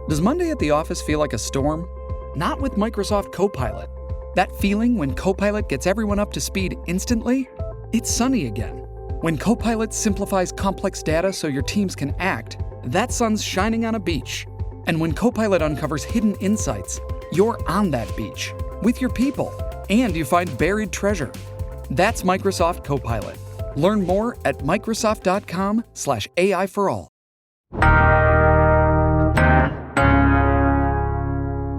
Does Monday at the office feel like a storm? Not with Microsoft Copilot. That feeling when Copilot gets everyone up to speed instantly? It's sunny again. When Copilot simplifies complex data so your teams can act, that sun's shining on a beach. And when Copilot uncovers hidden insights, you're on that beach with your people, and you find buried treasure. That's Microsoft Copilot. Learn more at Microsoft.com/AI for all.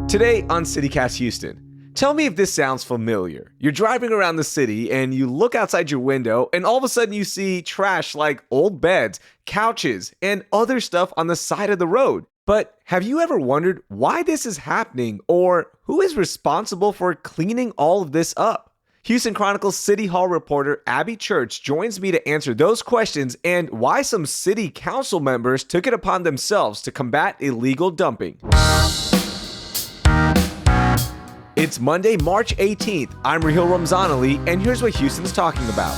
Today on CityCast Houston, tell me if this sounds familiar. You're driving around the city and you look outside your window and all of a sudden you see trash like old beds, couches, and other stuff on the side of the road. But have you ever wondered why this is happening or who is responsible for cleaning all of this up? Houston Chronicle City Hall reporter Abby Church joins me to answer those questions and why some city council members took it upon themselves to combat illegal dumping. It's Monday, March 18th. I'm Raheel Ramzanali, and here's what Houston's talking about.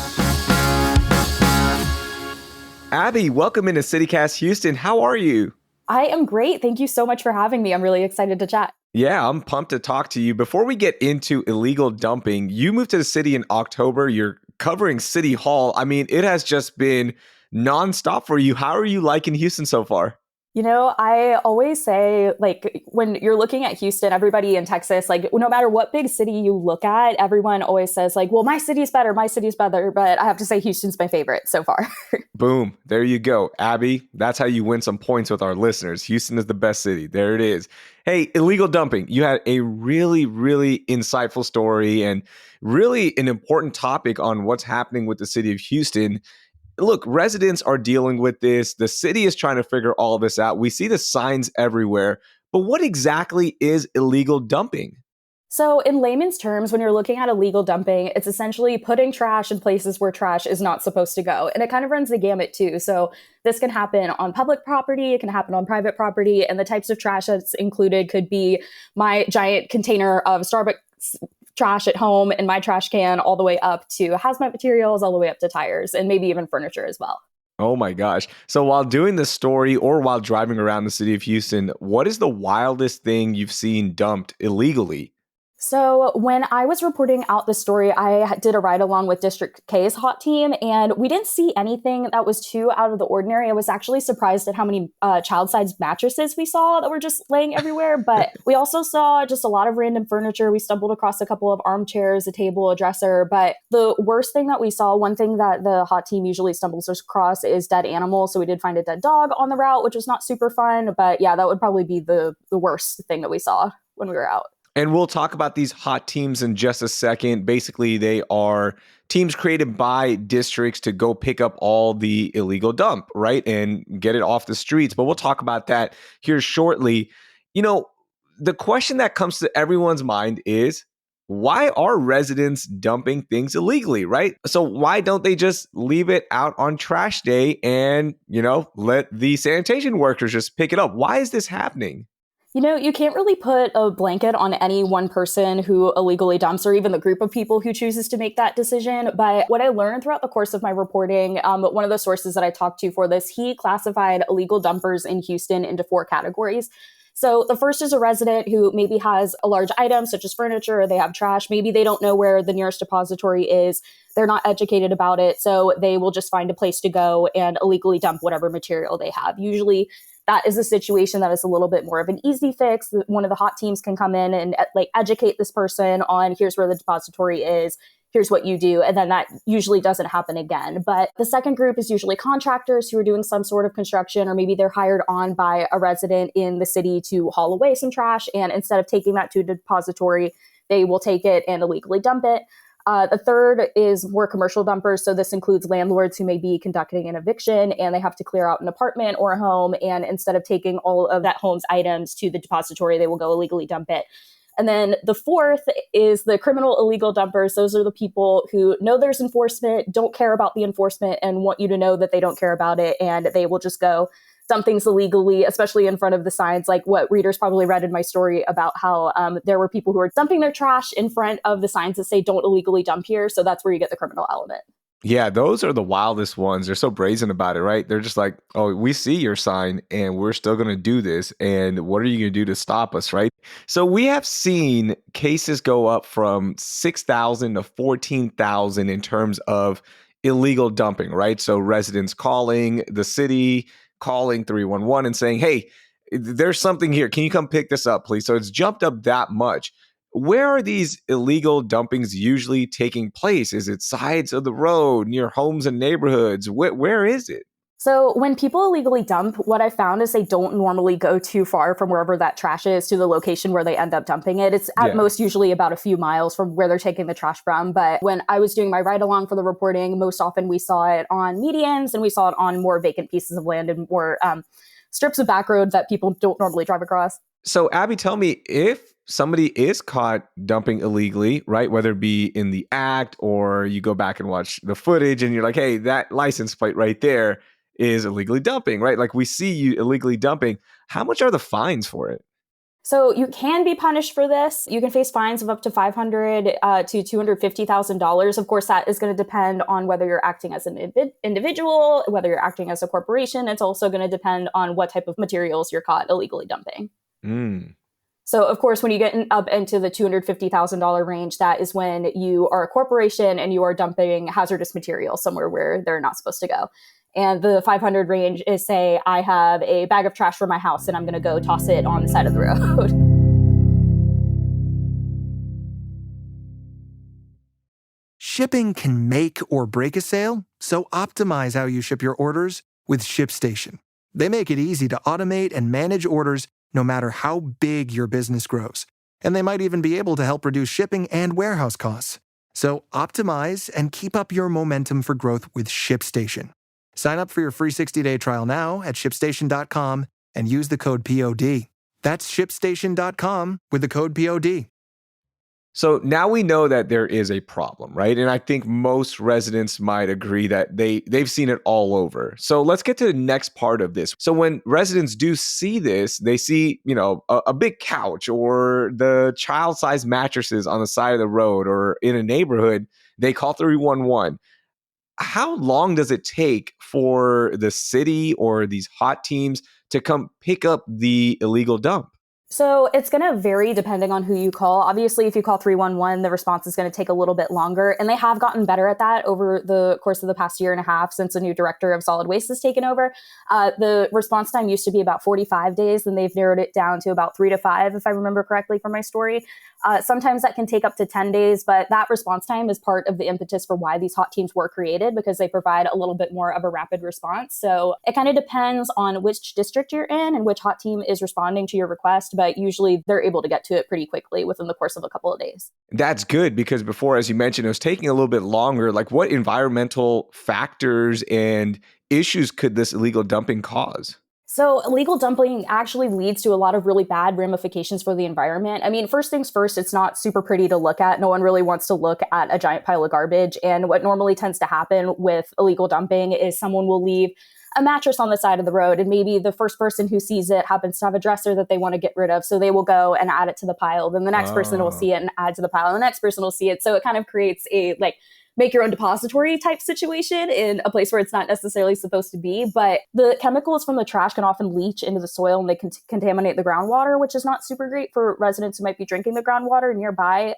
Abby, welcome into CityCast Houston. How are you? I am great. Thank you so much for having me. I'm really excited to chat. Yeah, I'm pumped to talk to you. Before we get into illegal dumping, you moved to the city in October. You're covering City Hall. I mean, it has just been nonstop for you. How are you liking Houston so far? You know, I always say, like, when you're looking at Houston, everybody in Texas, like, no matter what big city you look at, everyone always says, like, well, my city's better. But I have to say Houston's my favorite so far. Boom. There you go. Abby, that's how you win some points with our listeners. Houston is the best city. There it is. Hey, illegal dumping. You had a really, really insightful story and really an important topic on what's happening with the city of Houston. Look, residents are dealing with this. The city is trying to figure all of this out. We see the signs everywhere. But what exactly is illegal dumping? So in layman's terms, when you're looking at illegal dumping, it's essentially putting trash in places where trash is not supposed to go. And it kind of runs the gamut too. So this can happen on public property, it can happen on private property, and the types of trash that's included could be my giant container of Starbucks trash at home in my trash can, all the way up to hazmat materials, all the way up to tires, and maybe even furniture as well. Oh my gosh. So while doing this story or while driving around the city of Houston, what is the wildest thing you've seen dumped illegally? So when I was reporting out the story, I did a ride along with District K's hot team, and we didn't see anything that was too out of the ordinary. I was actually surprised at how many child-sized mattresses we saw that were just laying everywhere. But we also saw just a lot of random furniture. We stumbled across a couple of armchairs, a table, a dresser. But the worst thing that we saw, one thing that the hot team usually stumbles across is dead animals. So we did find a dead dog on the route, which was not super fun. But yeah, that would probably be the worst thing that we saw when we were out. And we'll talk about these hot teams in just a second. Basically, they are teams created by districts to go pick up all the illegal dump, right? And get it off the streets. But we'll talk about that here shortly. You know, the question that comes to everyone's mind is, why are residents dumping things illegally, right? So why don't they just leave it out on trash day and, let the sanitation workers just pick it up? Why is this happening? You know, you can't really put a blanket on any one person who illegally dumps or even the group of people who chooses to make that decision. But what I learned throughout the course of my reporting, one of the sources that I talked to for this, he classified illegal dumpers in Houston into 4 categories. So the first is a resident who maybe has a large item such as furniture, or they have trash. Maybe they don't know where the nearest depository is. They're not educated about it. So they will just find a place to go and illegally dump whatever material they have. Usually that is a situation that is a little bit more of an easy fix. One of the hot teams can come in and educate this person on here's where the depository is, here's what you do. And then that usually doesn't happen again. But the second group is usually contractors who are doing some sort of construction, or maybe they're hired on by a resident in the city to haul away some trash. And instead of taking that to a depository, they will take it and illegally dump it. The third is more commercial dumpers. So this includes landlords who may be conducting an eviction and they have to clear out an apartment or a home. And instead of taking all of that home's items to the depository, they will go illegally dump it. And then the fourth is the criminal illegal dumpers. Those are the people who know there's enforcement, don't care about the enforcement, and want you to know that they don't care about it. And they will just go dump things illegally, especially in front of the signs, like what readers probably read in my story about how there were people who were dumping their trash in front of the signs that say don't illegally dump here. So that's where you get the criminal element. Yeah, those are the wildest ones. They're so brazen about it, right? They're just like, oh, we see your sign and we're still going to do this. And what are you going to do to stop us, right? So we have seen cases go up from 6,000 to 14,000 in terms of illegal dumping, right? So residents calling the city, calling 311 and saying, hey, there's something here. Can you come pick this up, please? So it's jumped up that much. Where are these illegal dumpings usually taking place? Is it sides of the road, near homes and neighborhoods? Where is it? So when people illegally dump, what I found is they don't normally go too far from wherever that trash is to the location where they end up dumping it. It's at Yeah. most usually about a few miles from where they're taking the trash from. But when I was doing my ride along for the reporting, most often we saw it on medians and we saw it on more vacant pieces of land and more strips of back road that people don't normally drive across. So, Abby, tell me if somebody is caught dumping illegally, right? Whether it be in the act or you go back and watch the footage and you're like, hey, that license plate right there is illegally dumping, right? Like we see you illegally dumping. How much are the fines for it? So you can be punished for this. You can face fines of up to $500 to $250,000. Of course, that is going to depend on whether you're acting as an individual, whether you're acting as a corporation. It's also going to depend on what type of materials you're caught illegally dumping. Mm. So, of course, when you get up into the $250,000 range, that is when you are a corporation and you are dumping hazardous materials somewhere where they're not supposed to go. And the 500 range is, say, I have a bag of trash from my house and I'm going to go toss it on the side of the road. Shipping can make or break a sale, so optimize how you ship your orders with ShipStation. They make it easy to automate and manage orders no matter how big your business grows. And they might even be able to help reduce shipping and warehouse costs. So optimize and keep up your momentum for growth with ShipStation. Sign up for your free 60-day trial now at ShipStation.com and use the code POD. That's ShipStation.com with the code POD. So now we know that there is a problem, right? And I think most residents might agree that they've seen it all over. So let's get to the next part of this. So when residents do see this, they see, a big couch or the child-sized mattresses on the side of the road or in a neighborhood, they call 311. How long does it take for the city or these hot teams to come pick up the illegal dump? So it's going to vary depending on who you call. Obviously, if you call 311, the response is going to take a little bit longer. And they have gotten better at that over the course of the past year and a half since a new director of solid waste has taken over. The response time used to be about 45 days, and they've narrowed it down to about 3 to 5, if I remember correctly from my story. Sometimes that can take up to 10 days, but that response time is part of the impetus for why these hot teams were created, because they provide a little bit more of a rapid response. So it kind of depends on which district you're in and which hot team is responding to your request, but usually they're able to get to it pretty quickly within the course of a couple of days. That's good because before, as you mentioned, it was taking a little bit longer. Like what environmental factors and issues could this illegal dumping cause? So illegal dumping actually leads to a lot of really bad ramifications for the environment. I mean, first things first, it's not super pretty to look at. No one really wants to look at a giant pile of garbage. And what normally tends to happen with illegal dumping is someone will leave a mattress on the side of the road, and maybe the first person who sees it happens to have a dresser that they want to get rid of. So they will go and add it to the pile. Then the next person will see it and add to the pile. And the next person will see it. So it kind of creates a make your own depository type situation in a place where it's not necessarily supposed to be. But the chemicals from the trash can often leach into the soil and they can contaminate the groundwater, which is not super great for residents who might be drinking the groundwater nearby.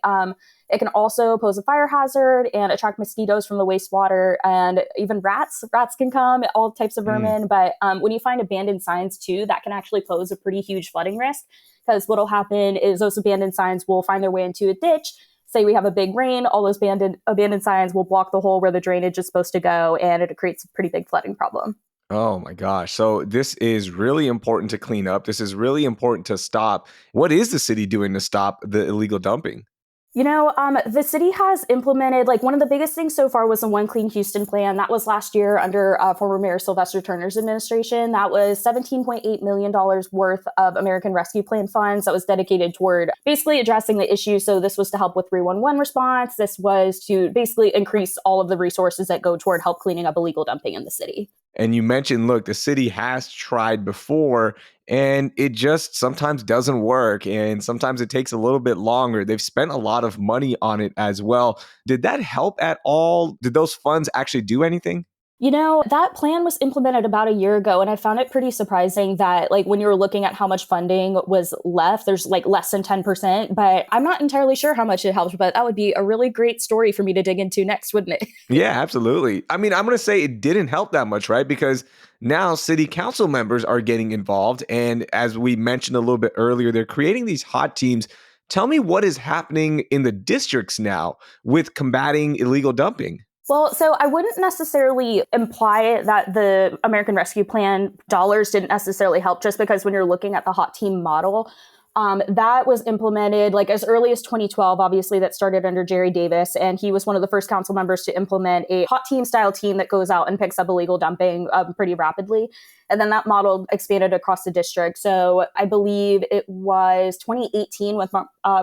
It can also pose a fire hazard and attract mosquitoes from the wastewater, and even rats. Rats can come, all types of vermin. But when you find abandoned signs too, that can actually pose a pretty huge flooding risk, because what'll happen is those abandoned signs will find their way into a ditch. Say we have a big rain, all those abandoned signs will block the hole where the drainage is supposed to go, and it creates a pretty big flooding problem. Oh my gosh. So this is really important to clean up. This is really important to stop. What is the city doing to stop the illegal dumping? The city has implemented, one of the biggest things so far was the One Clean Houston plan. That was last year under former Mayor Sylvester Turner's administration. That was $17.8 million worth of American Rescue Plan funds that was dedicated toward basically addressing the issue. So this was to help with 311 response. This was to basically increase all of the resources that go toward help cleaning up illegal dumping in the city. And you mentioned, look, the city has tried before and it just sometimes doesn't work. And sometimes it takes a little bit longer. They've spent a lot of money on it as well. Did that help at all? Did those funds actually do anything? That plan was implemented about a year ago, and I found it pretty surprising that, like, when you were looking at how much funding was left, there's like less than 10%, but I'm not entirely sure how much it helped, but that would be a really great story for me to dig into next, wouldn't it? Yeah, absolutely. I mean, I'm going to say it didn't help that much, right? Because now city council members are getting involved. And as we mentioned a little bit earlier, they're creating these hot teams. Tell me what is happening in the districts now with combating illegal dumping. Well, so I wouldn't necessarily imply that the American Rescue Plan dollars didn't necessarily help, just because when you're looking at the hot team model, that was implemented like as early as 2012. Obviously, that started under Jerry Davis, and he was one of the first council members to implement a hot team style team that goes out and picks up illegal dumping pretty rapidly. And then that model expanded across the district. So I believe it was 2018 with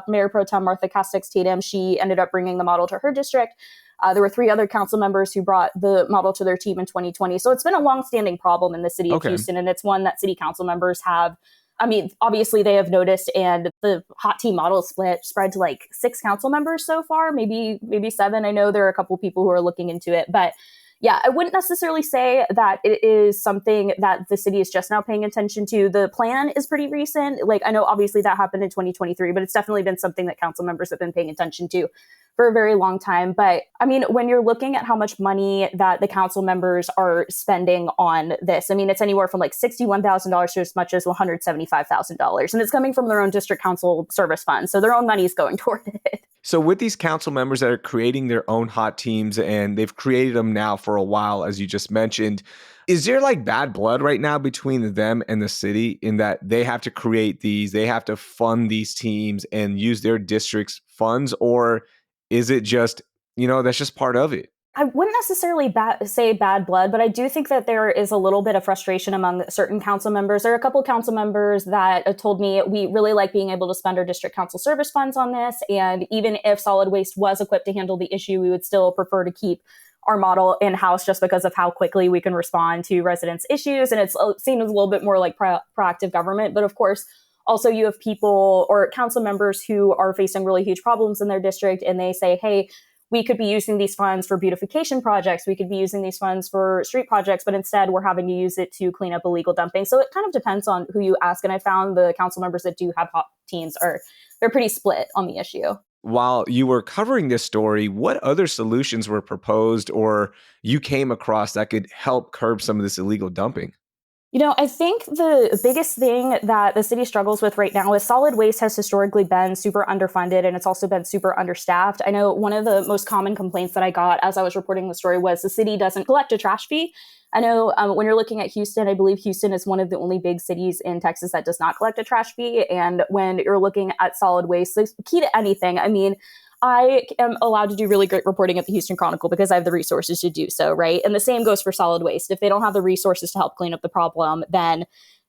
Mayor Pro Tem Martha Castex Tatum. She ended up bringing the model to her district. There were 3 other council members who brought the model to their team in 2020. So it's been a longstanding problem in the city of Houston, and it's one that city council members have. I mean, obviously they have noticed, and the hot team model spread to like 6 council members so far, maybe 7. I know there are a couple people who are looking into it, but yeah, I wouldn't necessarily say that it is something that the city is just now paying attention to. The plan is pretty recent. Like, I know obviously that happened in 2023, but it's definitely been something that council members have been paying attention to for a very long time. But I mean, when you're looking at how much money that the council members are spending on this, I mean, it's anywhere from like $61,000 to as much as $175,000. And it's coming from their own district council service fund. So their own money is going toward it. So with these council members that are creating their own hot teams, and they've created them now for a while, as you just mentioned, is there like bad blood right now between them and the city in that they have to create these, they have to fund these teams and use their district's funds? Or is it just, that's just part of it? I wouldn't necessarily say bad blood, but I do think that there is a little bit of frustration among certain council members. There are a couple of council members that told me we really like being able to spend our district council service funds on this. And even if solid waste was equipped to handle the issue, we would still prefer to keep our model in-house just because of how quickly we can respond to residents' issues. And it's seen as a little bit more like proactive government. But of course, also you have people or council members who are facing really huge problems in their district, and they say, hey, we could be using these funds for beautification projects. We could be using these funds for street projects, but instead we're having to use it to clean up illegal dumping. So it kind of depends on who you ask. And I found the council members that do have hot teams they're pretty split on the issue. While you were covering this story, what other solutions were proposed or you came across that could help curb some of this illegal dumping? I think the biggest thing that the city struggles with right now is solid waste has historically been super underfunded, and it's also been super understaffed. I know one of the most common complaints that I got as I was reporting the story was the city doesn't collect a trash fee. I know when you're looking at Houston, I believe Houston is one of the only big cities in Texas that does not collect a trash fee. And when you're looking at solid waste, the key to anything, I mean, I am allowed to do really great reporting at the Houston Chronicle because I have the resources to do so, right? And the same goes for solid waste. If they don't have the resources to help clean up the problem, then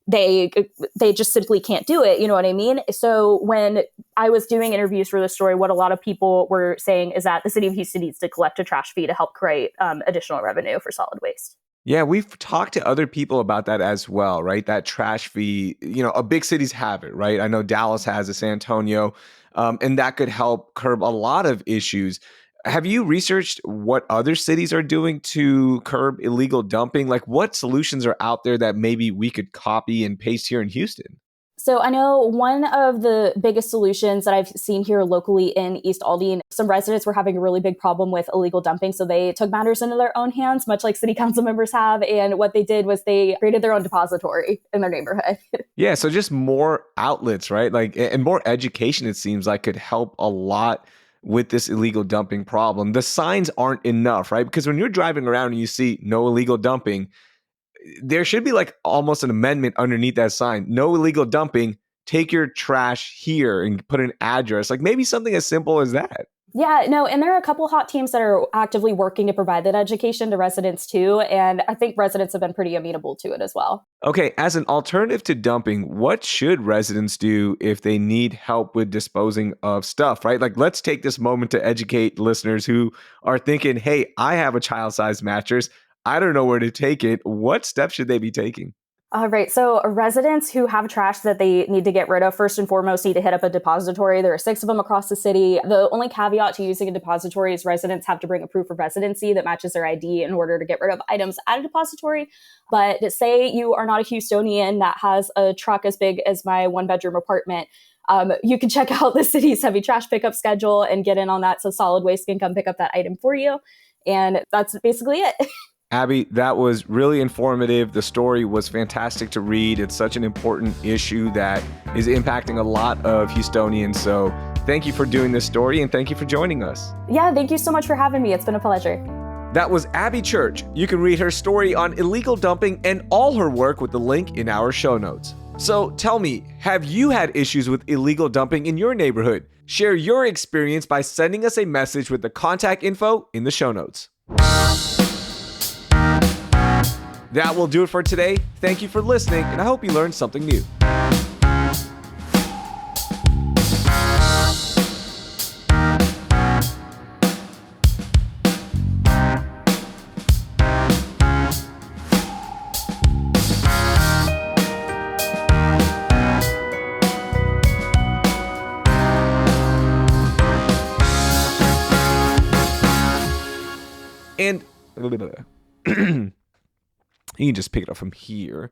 they just simply can't do it. You know what I mean? So when I was doing interviews for this story, what a lot of people were saying is that the city of Houston needs to collect a trash fee to help create additional revenue for solid waste. Yeah, we've talked to other people about that as well, right? That trash fee, a big cities have it, right? I know Dallas has it, San Antonio, and that could help curb a lot of issues. Have you researched what other cities are doing to curb illegal dumping? Like, what solutions are out there that maybe we could copy and paste here in Houston? So I know one of the biggest solutions that I've seen here locally in East Aldine, some residents were having a really big problem with illegal dumping. So they took matters into their own hands, much like city council members have. And what they did was they created their own depository in their neighborhood. Yeah, so just more outlets, right? Like, and more education, it seems like, could help a lot with this illegal dumping problem. The signs aren't enough, right? Because when you're driving around and you see no illegal dumping, there should be like almost an amendment underneath that sign. No illegal dumping. Take your trash here and put an address. Like maybe something as simple as that. Yeah, no, and there are a couple hot teams that are actively working to provide that education to residents too. And I think residents have been pretty amenable to it as well. Okay, as an alternative to dumping, what should residents do if they need help with disposing of stuff, right? Like, let's take this moment to educate listeners who are thinking, hey, I have a child-sized mattress. I don't know where to take it. What steps should they be taking? All right. So residents who have trash that they need to get rid of, first and foremost, need to hit up a depository. There are 6 of them across the city. The only caveat to using a depository is residents have to bring a proof of residency that matches their ID in order to get rid of items at a depository. But say you are not a Houstonian that has a truck as big as my 1-bedroom apartment. You can check out the city's heavy trash pickup schedule and get in on that so solid waste can come pick up that item for you. And that's basically it. Abby, that was really informative. The story was fantastic to read. It's such an important issue that is impacting a lot of Houstonians. So thank you for doing this story and thank you for joining us. Yeah, thank you so much for having me. It's been a pleasure. That was Abby Church. You can read her story on illegal dumping and all her work with the link in our show notes. So tell me, have you had issues with illegal dumping in your neighborhood? Share your experience by sending us a message with the contact info in the show notes. That will do it for today. Thank you for listening, and I hope you learned something new. And you can just pick it up from here.